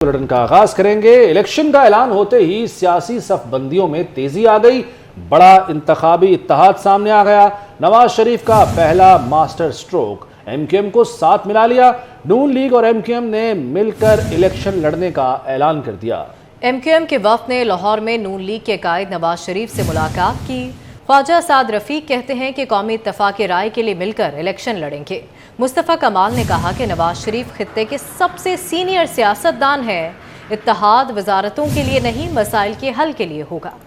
Bulletin का आगाज करेंगे। इलेक्शन का ऐलान होते ही सियासी सफबंदियों में तेजी आ गई। बड़ा इंतखाबी इत्तेहाद सामने आ गया। नवाज शरीफ का पहला मास्टर स्ट्रोक, एमक्यूएम को साथ मिला लिया। नून लीग और एमक्यूएम ने मिलकर इलेक्शन लड़ने का ऐलान कर दिया। एमक्यूएम के वफ्द ने लाहौर में नून लीग के कायद नवाज शरीफ से मुलाकात की। ख्वाजा साद रफीक कहते हैं कि कौमी इत्तफाक राय के लिए मिलकर इलेक्शन लड़ेंगे। मुस्तफ़ा कमाल ने कहा कि नवाज शरीफ खित्ते के सबसे सीनियर सियासतदान हैं। इत्तेहाद वजारतों के लिए नहीं, मसाइल के हल के लिए होगा।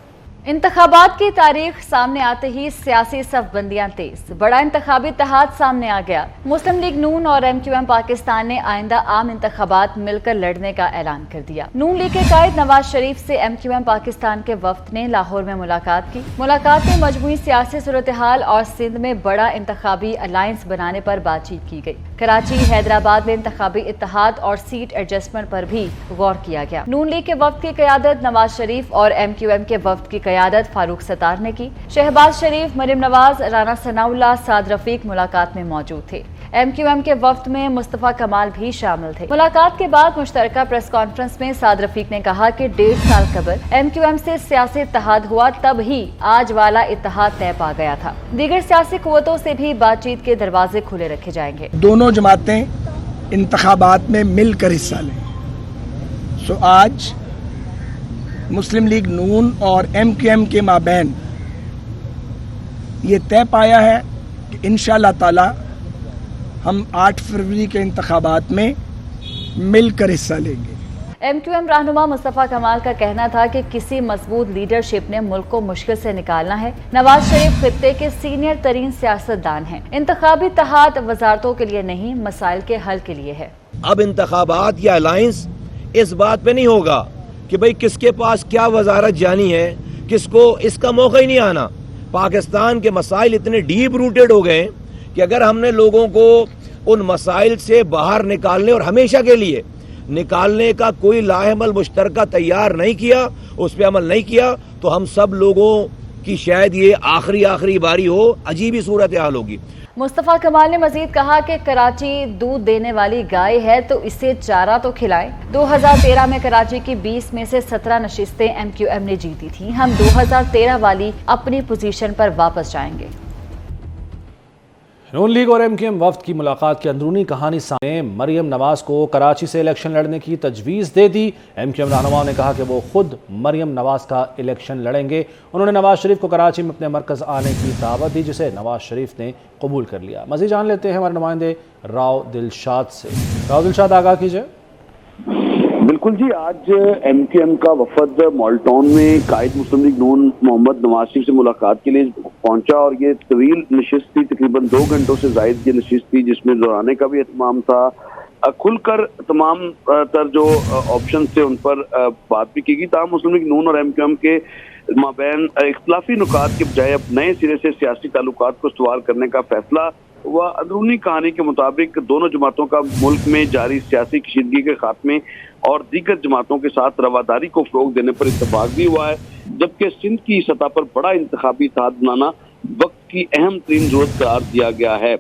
इंतखाबात की तारीख सामने आते ही सियासी सफबंदियां तेज। बड़ा इंतखाबी इत्तेहाद सामने आ गया। मुस्लिम लीग नून और एमक्यूएम पाकिस्तान ने आइंदा आम इंतखाबात मिलकर लड़ने का ऐलान कर दिया। नून लीग के कायद नवाज शरीफ से एमक्यूएम पाकिस्तान के वफ्द ने लाहौर में मुलाकात की। मुलाकात में मजमूई सियासी सूरत हाल और सिंध में बड़ा इंतखाबी अलायंस बनाने पर बातचीत की गई। कराची, हैदराबाद में इंतखाबी इत्तेहाद और सीट एडजस्टमेंट पर भी गौर किया गया। नून लीग के वफ्द की क़यादत नवाज शरीफ और एमक्यूएम के वफ्द की क़यादत फारूक सत्तार ने की। शहबाज शरीफ, मरियम नवाज, राना सनाउल्लाह, साद रफीक मुलाकात में मौजूद थे। एमक्यूएम के वफ्द में मुस्तफ़ा कमाल भी शामिल थे। मुलाकात के बाद मुश्तरका प्रेस कॉन्फ्रेंस में साद रफीक ने कहा कि 1.5 साल कबल एमक्यूएम से सियासी इत्तेहाद हुआ, तब ही आज वाला इत्तेहाद तय पा गया था। दीगर सियासी कुव्वतों से भी बातचीत के दरवाजे खुले रखे जाएंगे। दोनों जमातें इंतखाबात में मिलकर हिस्सा लें। सो आज मुस्लिम लीग नून और एमक्यूएम के माबैन ये तय पाया है कि इंशाअल्लाह ताला हम 8 फरवरी के इंतखाबात में मिलकर हिस्सा लेंगे। एमक्यूएम रहनुमा मुस्तफ़ा कमाल का कहना था कि किसी मजबूत लीडरशिप ने मुल्क को मुश्किल से निकालना है। नवाज शरीफ खित्ते के सीनियर तरीन सियासतदान हैं। इंतखाबी इत्तेहाद वजारतों के लिए नहीं, मसाइल के हल के लिए है। अब इंतखाबात या अलायंस इस बात पे नहीं होगा कि भाई किसके पास क्या वजारत जानी है, किसको इसका मौका ही नहीं आना। पाकिस्तान के मसाइल इतने डीप रूटेड हो गए कि अगर हमने लोगों को उन मसाइल से बाहर निकालने और हमेशा के लिए निकालने का कोई लाहेमल मुश्तरका तैयार नहीं किया, उस पर अमल नहीं किया, तो हम सब लोगों की शायद ये आखिरी बारी हो, अजीब ही सूरत हाल होगी। मुस्तफ़ा कमाल ने मजीद कहा कि कराची दूध देने वाली गाय है तो इसे चारा तो खिलाएं। 2013 में कराची की 20 में से 17 नशिस्तें एमक्यूएम ने जीती थी। हम 2013 वाली अपनी पोजीशन पर वापस जाएंगे। नून लीग और एमक्यूएम वफ्द की मुलाकात की अंदरूनी कहानी सामने। मरियम नवाज को कराची से इलेक्शन लड़ने की तजवीज़ दे दी। एमक्यूएम रहनुमा ने कहा कि वो खुद मरियम नवाज का इलेक्शन लड़ेंगे। उन्होंने नवाज शरीफ को कराची में अपने मरकज़ आने की दावत दी, जिसे नवाज शरीफ ने कबूल कर लिया। मज़ीद जान लेते हैं हमारे नुमाइंदे राव दिलशाद से। राव दिलशाद, आगाह कीजिए। बिल्कुल जी, आज एमक्यूएम का वफद माल्टोन में कायद मुस्लिम लीग नून मोहम्मद नवाज शरीफ से मुलाकात के लिए पहुंचा और ये तवील नशिस्त थी, तकरीबन 2 घंटों से जायद की नशिस्त थी, जिसमें दोहराने का भी एहतमाम था। खुलकर तमाम तर जो ऑप्शन थे उन पर बात भी की गई। तमाम मुस्लिम लीग नून और एमक्यूएम के माबैन इख्तलाफी नुकात के बजाय अब नए सिरे से सियासी ताल्लुकात को इस्तवार करने का फैसला हुआ। अंदरूनी कहानी के मुताबिक दोनों जमातों का मुल्क में जारी सियासी कशीदगी के खात्मे और दीगर जमातों के साथ रवादारी को फ़रोग़ देने पर इत्तफाक भी हुआ है, जबकि सिंध की सतह पर बड़ा इंतखाबी इत्तेहाद बनाना वक्त की अहम तरीन जरूरत करार दिया गया है।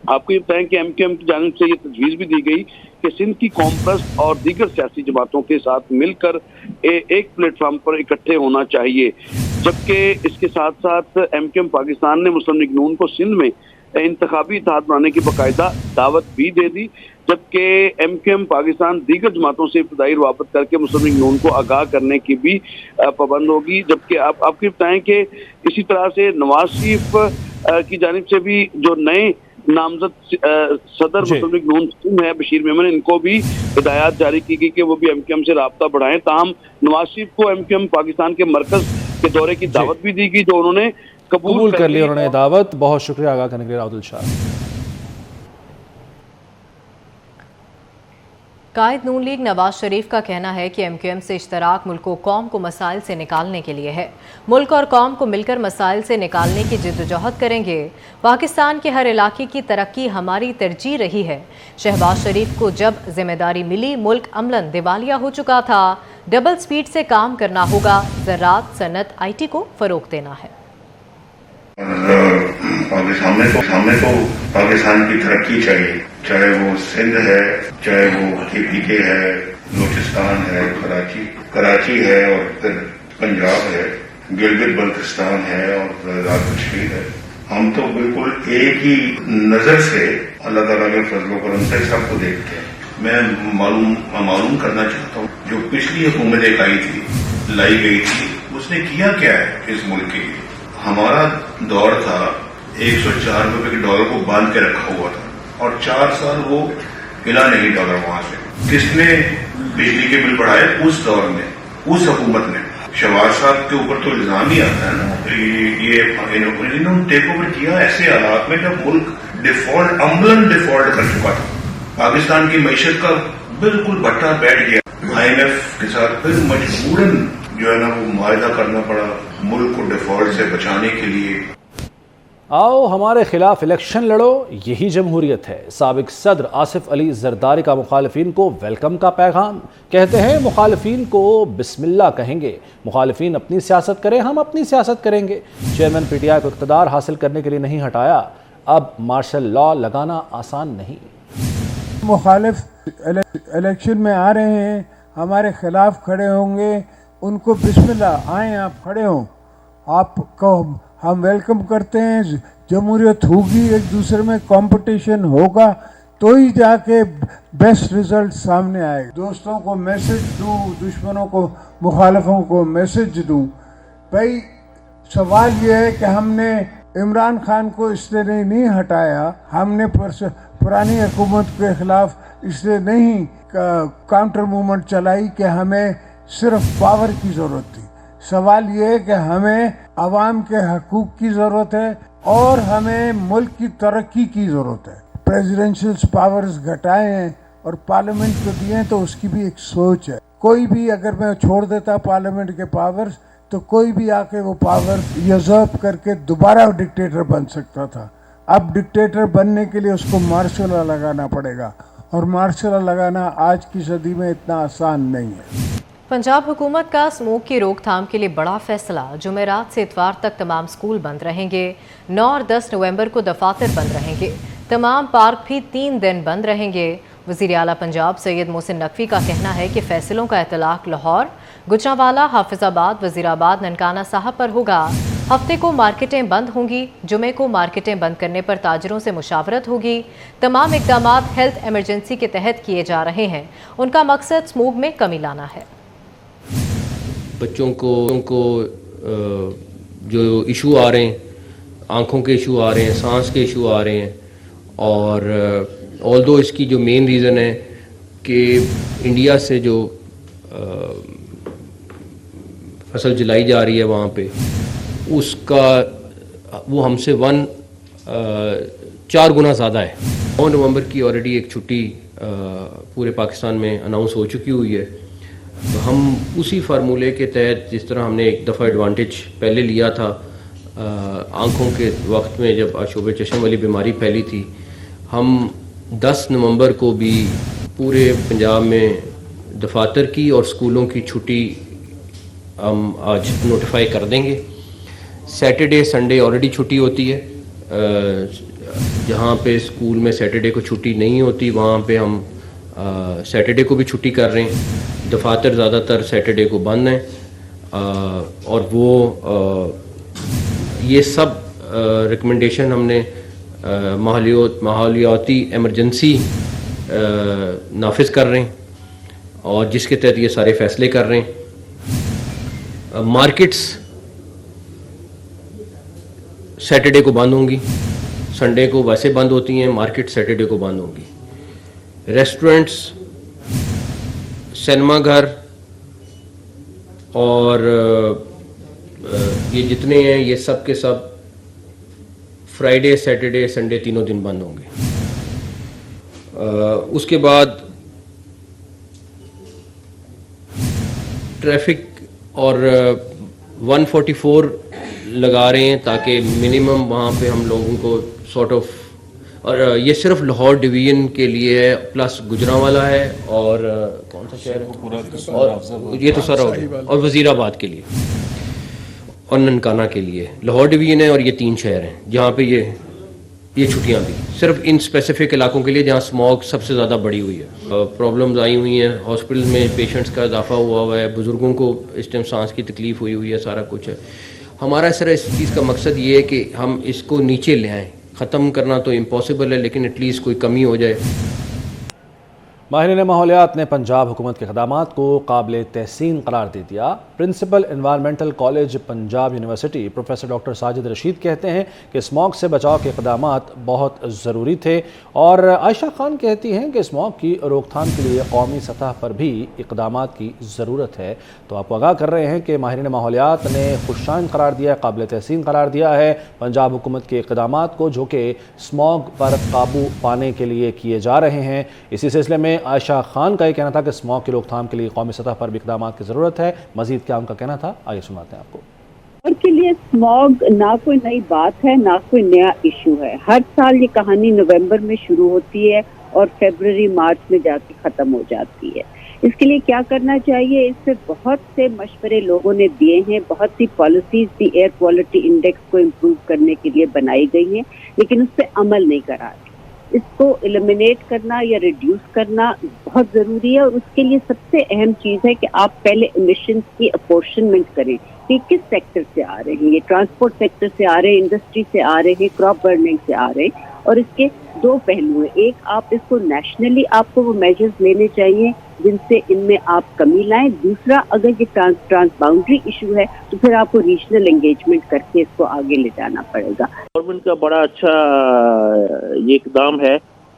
आपको ये बताएं कि एमक्यूएम की जानिब से ये तजवीज़ भी दी गई कि सिंध की कौम परस्त और दीगर सियासी जमातों के साथ मिलकर एक प्लेटफार्म पर इकट्ठे होना चाहिए। जबकि इसके साथ साथ एमक्यूएम पाकिस्तान ने मुस्लिम लीग नून को सिंध में इंतखाबी इत्तेहाद बनाने की बाकायदा दावत भी दे दी, जबकि एमक्यूएम पाकिस्तान दीगर जमातों से इब्तदाई रवाबत करके मुस्लिम लीग नून को आगाह करने की भी पाबंद होगी। जबकि आपको बताएं कि इसी तरह से नवाज शरीफ की जानिब से भी जो नए नामजद सदर मुस्लिम लीग नून है बशीर मेमन, इनको भी हिदायत जारी की गई कि वो भी एमक्यूएम से राब्ता बढ़ाएं। ताहम नवाज शरीफ को एमक्यूएम पाकिस्तान के मरकज के दौरे की दावत भी दी गई, जो उन्होंने कबूल कर ली उन्होंने दावत। बहुत शुक्रिया आगाह करने के लिए राव दिलशाद। कायद नून लीग नवाज शरीफ का कहना है कि एमक्यूएम से इश्तराक मुल्क को कौम को मसाइल से निकालने के लिए है। मुल्क और कौम को मिलकर मसाइल से निकालने की जिद्दोजहद करेंगे। पाकिस्तान के हर इलाके की तरक्की हमारी तरजीह रही है। शहबाज शरीफ को जब जिम्मेदारी मिली, मुल्क अमलन दिवालिया हो चुका था। डबल स्पीड से काम करना होगा। ज़राअत, सनत, IT को फरोग देना है। सामने को पाकिस्तान की तरक्की चाहिए, चाहे वो सिंध है, चाहे वो KPK है, बलूचिस्तान है, कराची है और फिर पंजाब है, गिलगित बल्तिस्तान है और आजाद कश्मीर है। हम तो बिल्कुल एक ही नजर से अल्लाह ताला के फजलो करम से सबको देखते हैं। मैं मालूम करना चाहता हूँ, जो पिछली हुकूमत आई थी, लाई गई थी, उसने किया क्या है इस मुल्क के लिए। हमारा दौर था 104 रुपए के डॉलर को बांध के रखा हुआ था और 4 साल वो हिला नहीं डॉलर वहां से। किसने बिजली के बिल बढ़ाए? उस दौर में, उस हुकूमत ने। शहबाज साहब के ऊपर तो इल्जाम ही आता है ना, ये इन्होंने टेक ओवर किया ऐसे हालात में जब मुल्क डिफॉल्ट, अम्बलन डिफॉल्ट कर चुका था। पाकिस्तान की मईशत का बिल्कुल भट्टा बैठ गया। IMF के साथ फिर मजबूरन जो है ना वो मुआहदा करना पड़ा मुल्क को डिफॉल्ट से बचाने के लिए। आओ हमारे खिलाफ इलेक्शन लड़ो, यही जमहूरियत है। साबिक सदर आसिफ अली जरदारी का मुखालिफिन को वेलकम का पैगाम। कहते हैं मुखालिफिन को बिस्मिल्लाह कहेंगे, मुखालिफिन अपनी सियासत करें, हम अपनी सियासत करेंगे। चेयरमैन PTI को इक़्तिदार हासिल करने के लिए नहीं हटाया, अब मार्शल लॉ लगाना आसान नहीं। मुखालिफ इलेक्शन में आ रहे हैं, हमारे खिलाफ खड़े होंगे, उनको बिस्मिल्लाह, आए आप खड़े हों, आपको हम वेलकम करते हैं। जमहूरियत होगी, एक दूसरे में कंपटीशन होगा तो ही जाके बेस्ट रिजल्ट सामने आएगा। दोस्तों को मैसेज दूं, दुश्मनों को, मुखालिफों को मैसेज दूं, भाई सवाल ये है कि हमने इमरान खान को इसलिए नहीं हटाया, हमने पुरानी हुकूमत के खिलाफ इसलिए नहीं काउंटर मूवमेंट चलाई कि हमें सिर्फ पावर की ज़रूरत थी। सवाल ये है कि हमें आवाम के हकूक़ की ज़रूरत है और हमें मुल्क की तरक्की की ज़रूरत है। प्रेसिडेंशियल पावर्स घटाए हैं और पार्लियामेंट को दिए हैं, तो उसकी भी एक सोच है। कोई भी अगर मैं छोड़ देता पार्लियामेंट के पावर्स, तो कोई भी आके वो पावर यूज़र्व करके दोबारा डिक्टेटर बन सकता था। अब डिक्टेटर बनने के लिए उसको मार्शल लॉ लगाना पड़ेगा, और मार्शल लॉ लगाना आज की सदी में इतना आसान नहीं है। पंजाब हुकूमत का स्मोक की रोकथाम के लिए बड़ा फैसला। जुमेरात से इतवार तक तमाम स्कूल बंद रहेंगे। 9 और 10 नवंबर को दफातर बंद रहेंगे। तमाम पार्क भी 3 दिन बंद रहेंगे। वज़ीर आला पंजाब सैयद मोहसिन नकवी का कहना है कि फैसलों का इतलाक लाहौर, गुजरांवाला, हाफिजाबाद, वज़ीराबाद, ननकाना साहब पर होगा। हफ्ते को मार्केटें बंद होंगी। जुमे को मार्केटें बंद करने पर ताजरों से मुशावरत होगी। तमाम इक़दामात हेल्थ एमरजेंसी के तहत किए जा रहे हैं। उनका मकसद स्मोक में कमी लाना है। बच्चों को जो इशू आ रहे हैं, आँखों के इशू आ रहे हैं, सांस के इशू आ रहे हैं, और ऑल्दो इसकी जो मेन रीज़न है कि इंडिया से जो फसल जलाई जा रही है वहाँ पे, उसका वो हमसे 4 गुना ज़्यादा है। 9 नवंबर की ऑलरेडी एक छुट्टी पूरे पाकिस्तान में अनाउंस हो चुकी हुई है, तो हम उसी फार्मूले के तहत, जिस तरह हमने एक दफ़ा एडवांटेज पहले लिया था आँखों के वक्त में जब आशूब चश्म वाली बीमारी फैली थी, हम 10 नवंबर को भी पूरे पंजाब में दफातर की और स्कूलों की छुट्टी हम आज नोटिफाई कर देंगे। सैटरडे संडे ऑलरेडी छुट्टी होती है। जहाँ पे स्कूल में सैटरडे को छुट्टी नहीं होती, वहाँ पे हम सैटरडे को भी छुट्टी कर रहे हैं। दफातर ज़्यादातर सैटरडे को बंद हैं, और वो ये सब रिकमेंडेशन हमने माहौलियाती एमरजेंसी नाफिज कर रहे हैं, और जिसके तहत ये सारे फैसले कर रहे हैं। मार्केट्स सैटरडे को बंद होंगी, संडे को वैसे बंद होती हैं, मार्केट सैटरडे को बंद होंगी। रेस्टोरेंट्स, सिनेमा घर और ये जितने हैं, ये सब के सब फ्राइडे, सैटरडे, संडे तीनों दिन बंद होंगे। उसके बाद ट्रैफिक और 144 लगा रहे हैं ताकि मिनिमम वहाँ पे हम लोगों को सॉर्ट ऑफ, और ये सिर्फ लाहौर डिवीज़न के लिए है, प्लस गुजरांवाला है, और कौन सा शहर है, और ये तो सारा हो गया, और वज़ीराबाद के लिए और ननकाना के लिए। लाहौर डिवीज़न है और ये 3 शहर हैं जहाँ पे ये ये छुट्टियां भी सिर्फ इन स्पेसिफिक इलाकों के लिए जहां स्मॉग सबसे ज़्यादा बढ़ी हुई है। प्रॉब्लम्स आई हुई हैं, हॉस्पिटल में पेशेंट्स का इजाफा हुआ है, बुज़ुर्गों को इस टाइम सांस की तकलीफ़ हुई है, सारा कुछ है। हमारा सर इस चीज़ का मकसद ये है कि हम इसको नीचे ले आएँ। ख़त्म करना तो इम्पॉसिबल है, लेकिन एटलीस्ट कोई कमी हो जाए। माहिरीन माहौलियात ने पंजाब हुकूमत के इक़दामात को काबिल तहसीन करार दे दिया। Principal environmental college Punjab university professor doctor Sajid Rashid कहते हैं कि स्मॉग से बचाव के इक़दामात बहुत ज़रूरी थे, और आयशा खान कहती हैं कि स्मॉग की रोकथाम के लिए कौमी सतह पर भी इक़दामात की ज़रूरत है। तो आपको आगाह कर रहे हैं कि माहिरीन माहौलियात ने खुशाइन करार दिया, काबिल तहसीन करार दिया है पंजाब हुकूमत के इक़दामात को, जो कि स्मॉग पर काबू पाने के लिए किए जा रहे हैं। इसी सिलसिले में आयशा खान का ये कहना था कि स्मॉग की रोकथाम के लिए कौमी सतह पर भी इक़दामात की ज़रूरत है। मज़ीद क्या उनका कहना था, आइए सुनाते हैं आपको। और के लिए स्मॉग ना कोई नई बात है, ना कोई नया इशू है। हर साल ये कहानी नवंबर में शुरू होती है और फरवरी मार्च में जाके ख़त्म हो जाती है। इसके लिए क्या करना चाहिए, इससे बहुत से मशवरे लोगों ने दिए हैं, बहुत सी पॉलिसीज भी एयर क्वालिटी इंडेक्स को इम्प्रूव करने के लिए बनाई गई हैं, लेकिन उस पर अमल नहीं करा है। इसको एलिमिनेट करना या रिड्यूस करना बहुत ज़रूरी है, और उसके लिए सबसे अहम चीज़ है कि आप पहले एमिशंस की अपॉर्शनमेंट करें कि किस सेक्टर से आ रहे हैं। ये ट्रांसपोर्ट सेक्टर से आ रहे हैं, इंडस्ट्री से आ रहे हैं, क्रॉप बर्निंग से आ रहे हैं, और इसके दो पहलू हैं। एक, आप इसको नेशनली आपको वो मेजर्स लेने चाहिए जिनसे इनमें आप कमी लाएं। दूसरा, अगर ये ट्रांस बाउंड्री इशू है तो फिर आपको रीजनल एंगेजमेंट करके इसको आगे ले जाना पड़ेगा। गवर्नमेंट का बड़ा अच्छा ये इकदाम है,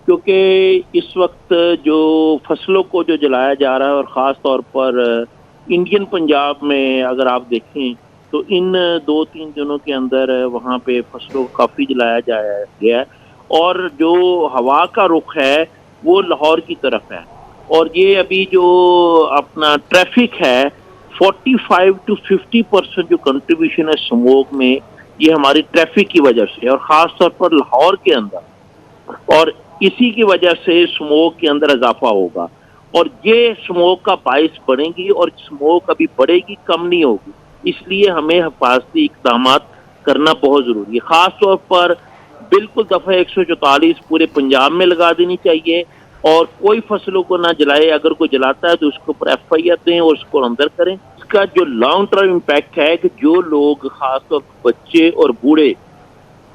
क्योंकि इस वक्त जो फसलों को जो जलाया जा रहा है, और ख़ास तौर पर इंडियन पंजाब में अगर आप देखें तो इन 2-3 दिनों के अंदर वहाँ पे फसलों को काफ़ी जलाया गया है, और जो हवा का रुख है वो लाहौर की तरफ है। और ये अभी जो अपना ट्रैफिक है, 45 to 50% जो कंट्रीब्यूशन है स्मोक में, ये हमारी ट्रैफिक की वजह से, और ख़ास तौर पर लाहौर के अंदर, और इसी की वजह से स्मोक के अंदर इजाफा होगा, और ये स्मोक का बाइस बढ़ेगी, और स्मोक अभी बढ़ेगी, कम नहीं होगी। इसलिए हमें हिफाजती इक़दामात करना बहुत ज़रूरी है। ख़ास तौर पर बिल्कुल दफ़ा 144 पूरे पंजाब में लगा देनी चाहिए, और कोई फसलों को ना जलाए। अगर कोई जलाता है तो उसके ऊपर FIR दें और उसको अंदर करें। इसका जो लॉन्ग टर्म इम्पैक्ट है कि जो लोग खासतौर पर बच्चे और बूढ़े,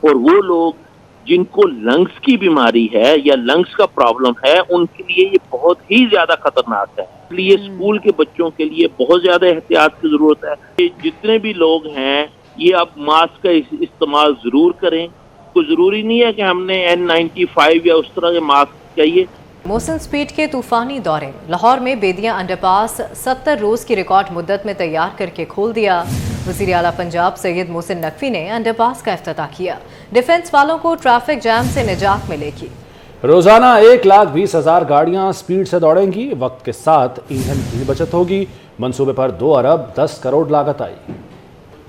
और वो लोग जिनको लंग्स की बीमारी है या लंग्स का प्रॉब्लम है, उनके लिए ये बहुत ही ज्यादा खतरनाक है। इसलिए स्कूल के बच्चों के लिए बहुत ज्यादा एहतियात की जरूरत है। जितने भी लोग हैं ये अब मास्क का इस्तेमाल जरूर करें। कोई जरूरी नहीं है कि हमने N95 या उस तरह के मास्क चाहिए। मोहसिन स्पीड के तूफानी दौरे, लाहौर में बेदिया अंडरपास 70 रोज की रिकॉर्ड मुद्दत में तैयार करके खोल दिया। वज़ीर आला पंजाब सैयद मोहसिन नकवी ने अंडरपास का इफ्तिताह किया। डिफेंस वालों को ट्रैफिक जैम से निजात मिलेगी। रोजाना 1,20,000 गाड़ियां स्पीड से दौड़ेंगी, वक्त के साथ ईंधन की बचत होगी। मंसूबे पर 2 अरब 10 करोड़ लागत आई।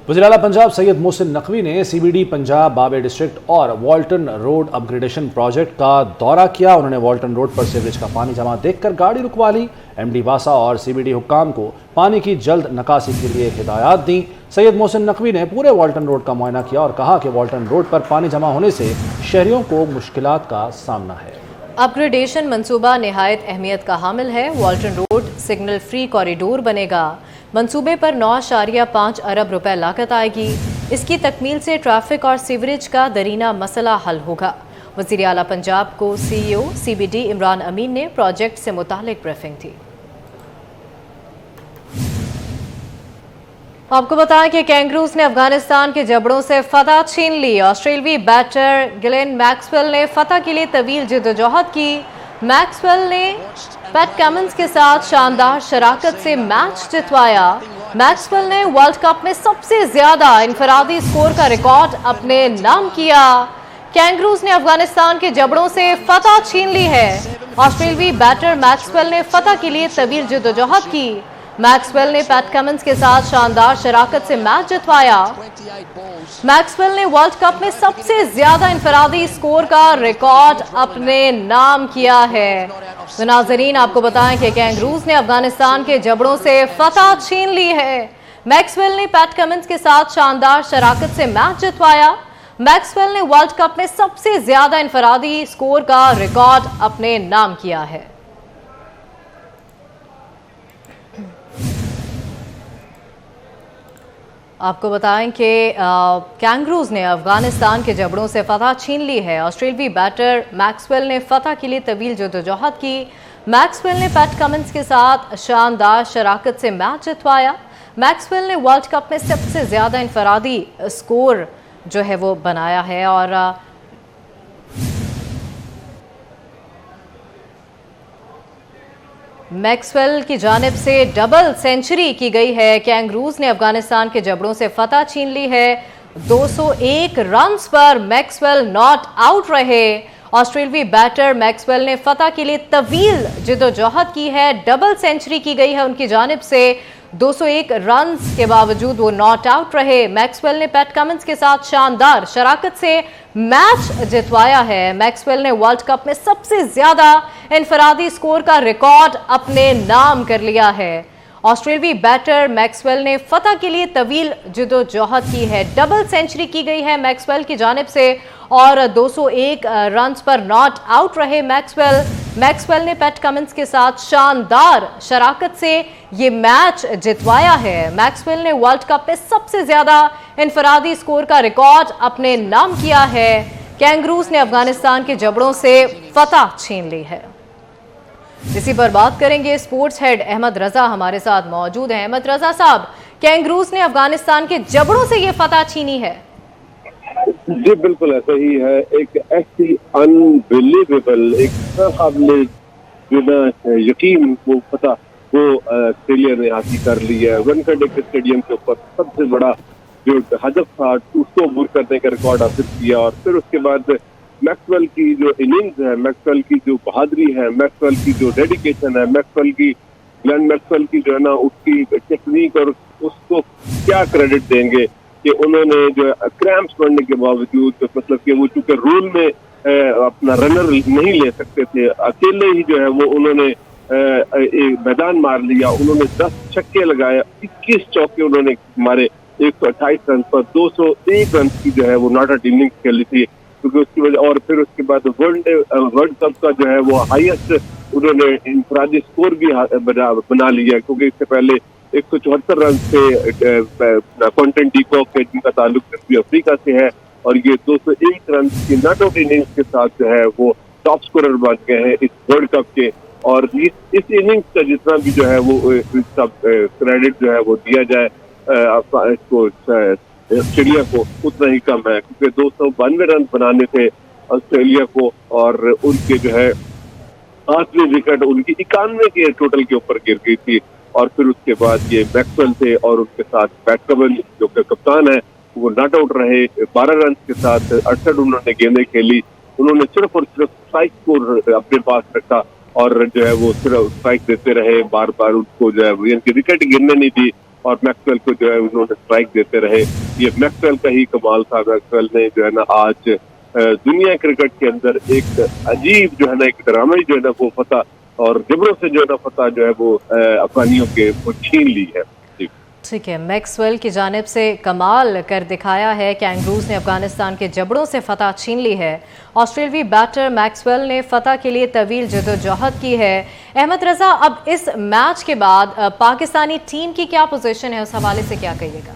वज़ीर आला पंजाब सैयद मोहसिन नकवी ने CBD पंजाब बाबे डिस्ट्रिक्ट और वॉल्टन रोड अपग्रेडेशन प्रोजेक्ट का दौरा किया। उन्होंने वॉल्टन रोड पर सीवरेज का पानी जमा देखकर गाड़ी रुकवा ली। MD वासा और CBD हुक्काम को पानी की जल्द निकासी के लिए हिदायत दी। सैयद मोहसिन नकवी ने पूरे वॉल्टन रोड का मुआयना किया और कहा कि वॉल्टन रोड पर पानी जमा होने से शहरियों को मुश्किलात का सामना है। अपग्रेडेशन मंसूबा निहायत अहमियत का हामिल है। वॉल्टन रोड सिग्नल फ्री कॉरिडोर बनेगा। मंसूबे पर 9.5 अरब रुपए लागत आएगी। इसकी तकमील से ट्रैफिक और सीवरेज का दरीना मसला हल होगा। वज़ीर आला पंजाब को CEO CBD इमरान अमीन ने प्रोजेक्ट से मुतालिक ब्रीफिंग दी। आपको बताएं कि कैंगरूज ने अफगानिस्तान के जबड़ों से फतह छीन ली। ऑस्ट्रेलियाई बैटर ग्लेन मैक्सवेल ने फतह के लिए तवील जिद्दोजहद की। मैक्सवेल ने पैट कमिंस के साथ शानदार शराकत से मैच जितवाया। मैक्सवेल ने वर्ल्ड कप में सबसे ज्यादा इनफरादी स्कोर का रिकॉर्ड अपने नाम किया। कैंगरूज ने अफगानिस्तान के जबड़ों से फतह छीन ली है। ऑस्ट्रेलियाई बैटर मैक्सवेल ने फतह के लिए तवील जिद्दोजहद की। मैक्सवेल ने पैट कमिंस के साथ शानदार शराकत से मैच जितवाया। मैक्सवेल ने वर्ल्ड कप में सबसे ज्यादा इनफरादी स्कोर का रिकॉर्ड अपने नाम किया है। तो नाज़रीन, आपको बताएं कि कैंगरूज ने अफगानिस्तान के जबड़ों से फतह छीन ली है। मैक्सवेल ने पैट कमिंस के साथ शानदार शराकत से मैच जितवाया। मैक्सवेल ने वर्ल्ड कप में सबसे ज्यादा इनफरादी स्कोर का रिकॉर्ड अपने नाम किया है। आपको बताएं कि कैंगरूज ने अफगानिस्तान के जबड़ों से फतह छीन ली है। ऑस्ट्रेलियाई बैटर मैक्सवेल ने फतह के लिए तवील जद्दोजहद की। मैक्सवेल ने पैट कमिंस के साथ शानदार शराकत से मैच जितवाया। मैक्सवेल ने वर्ल्ड कप में सबसे ज्यादा इनफरादी स्कोर जो है वो बनाया है और मैक्सवेल की जानिब से डबल सेंचुरी की गई है। कैंगरूज ने अफगानिस्तान के जबड़ों से फतह छीन ली है। 201 रन्स पर मैक्सवेल नॉट आउट रहे। ऑस्ट्रेलियाई बैटर मैक्सवेल ने फतह के लिए तवील जिद्दोजहद की है। डबल सेंचुरी की गई है उनकी जानिब से। 201 रन्स के बावजूद वो नॉट आउट रहे। मैक्सवेल ने पैट कमिंस के साथ शानदार शराकत से मैच जितवाया है। मैक्सवेल ने वर्ल्ड कप में सबसे ज्यादा इनफरादी स्कोर का रिकॉर्ड अपने नाम कर लिया है। ऑस्ट्रेलियाई बैटर मैक्सवेल ने फतह के लिए तवील जिद्दोजहद की है। डबल सेंचुरी की गई है मैक्सवेल की जानिब से और 201 रन्स पर नॉट आउट रहे मैक्सवेल ने पैट कमिंस के साथ शानदार शराकत से ये मैच जितवाया है। मैक्सवेल ने वर्ल्ड कप में सबसे ज्यादा इनफरादी स्कोर का रिकॉर्ड अपने नाम किया है। कैंगरूज ने अफगानिस्तान के जबड़ों से फतह छीन ली है। इसी पर बात करेंगे। स्पोर्ट्स हेड अहमद रजा हमारे साथ मौजूद हैं। अहमद रजा साहब, कैंगरूज ने अफगानिस्तान के जबड़ों से ये फतह छीनी है। जी बिल्कुल ऐसा ही है। एक ऐसी अनबिलीवेबल, एक काबिल यकीन वो फतह वो ऑस्ट्रेलिया ने हासिल कर ली है। वानखेड़े स्टेडियम के ऊपर सबसे बड़ा जो हदफ था उसको अबूर करने का रिकॉर्ड हासिल किया और फिर उसके बाद मैक्सवेल की जो इनिंग्स है, मैक्सवेल की जो बहादुरी है, मैक्सवेल की जो डेडिकेशन है, ग्लेन मैक्सवेल की जो है ना उसकी टेक्निक और उसको क्या क्रेडिट देंगे कि उन्होंने जो क्रैम्प्स पड़ने के बावजूद मतलब कि वो चूंकि रूल में अपना रनर नहीं ले सकते थे, अकेले ही जो है वो उन्होंने एक मैदान मार लिया। उन्होंने 10 छक्के लगाए, 21 चौके उन्होंने मारे 128 रन पर। 201 रन की जो है वो नॉट आउट इनिंग्स खेली थी क्योंकि उसकी वजह और फिर उसके बाद वर्ल्ड कप का जो है वो हाईएस्ट उन्होंने इंफरादी स्कोर भी बना लिया क्योंकि इससे पहले 174 रन से क्विंटन डी कॉक के जिनका ताल्लुक दक्षिण अफ्रीका से है और ये 201 रन की नॉट आउट इनिंग्स के साथ जो है वो टॉप स्कोरर बन गए हैं इस वर्ल्ड कप के। और इस इनिंग्स का जितना भी जो है वो सब क्रेडिट जो है वो दिया जाए इसको ऑस्ट्रेलिया को उतना ही कम है क्योंकि 292 रन बनाने थे ऑस्ट्रेलिया को और उनके जो है 8वीं विकेट उनकी 91 के टोटल के ऊपर गिर गई थी। और फिर उसके बाद ये मैक्सवेल थे और उनके साथ पैट कमिंस जो कि कप्तान है वो नॉट आउट रहे। 12 रन के साथ 68 उन्होंने गेंदें खेली। उन्होंने सिर्फ और सिर्फ स्ट्राइक को अपने पास रखा और जो है वो सिर्फ स्ट्राइक देते रहे, बार बार उनको जो है उनकी विकेट गिरने नहीं दी और मैक्सवेल को जो है उन्होंने स्ट्राइक देते रहे। ये मैक्सवेल का ही कमाल था। मैक्सवेल ने जो है ना आज दुनिया क्रिकेट के अंदर एक अजीब जो है ना एक ड्रामे जो है ना वो फतह और जबरों से जो है ना फतह जो है वो अफगानियों के वो छीन ली है। ठीक है, मैक्सवेल की जानिब से कमाल कर दिखाया है। कैंगरूज ने अफगानिस्तान के जबड़ों से फतह छीन ली है। ऑस्ट्रेलियाई बैटर मैक्सवेल ने फतह के लिए तवील जद्दोजहद की है। अहमद रजा, अब इस मैच के बाद पाकिस्तानी टीम की क्या पोजीशन है, उस हवाले से क्या कहिएगा?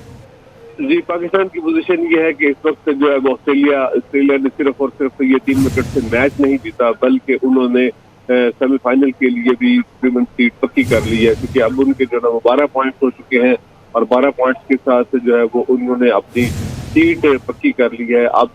जी, पाकिस्तान की पोजीशन ये है कि इस वक्त जो है वो ऑस्ट्रेलिया ने सिर्फ और सिर्फ ये 3 विकेट से मैच नहीं जीता बल्कि उन्होंने सेमीफाइनल के लिए भी प्रीमियम सीट पक्की कर ली है क्योंकि अब उनके जो है वो 12 पॉइंट्स हो चुके हैं और 12 पॉइंट्स के साथ जो है वो उन्होंने अपनी सीट पक्की कर ली है। अब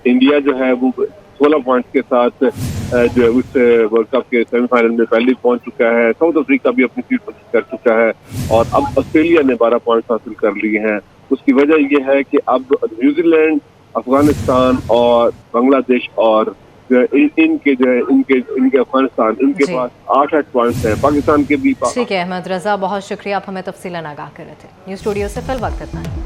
इंडिया जो है वो 16 पॉइंट्स के साथ जो है उस वर्ल्ड कप के सेमीफाइनल में पहले पहुंच चुका है। साउथ अफ्रीका भी अपनी सीट पक्की कर चुका है और अब ऑस्ट्रेलिया ने 12 पॉइंट्स हासिल कर लिए हैं। उसकी वजह यह है कि अब न्यूजीलैंड, अफगानिस्तान और बांग्लादेश और इनके अफगानिस्तान इनके पास 8 पॉइंट्स हैं। पाकिस्तान के भी। ठीक है अहमद रजा, बहुत शुक्रिया, आप हमें तफसीलन आगाह कर रहे थे। न्यूज़ स्टूडियो से फिल वक्त इतना है।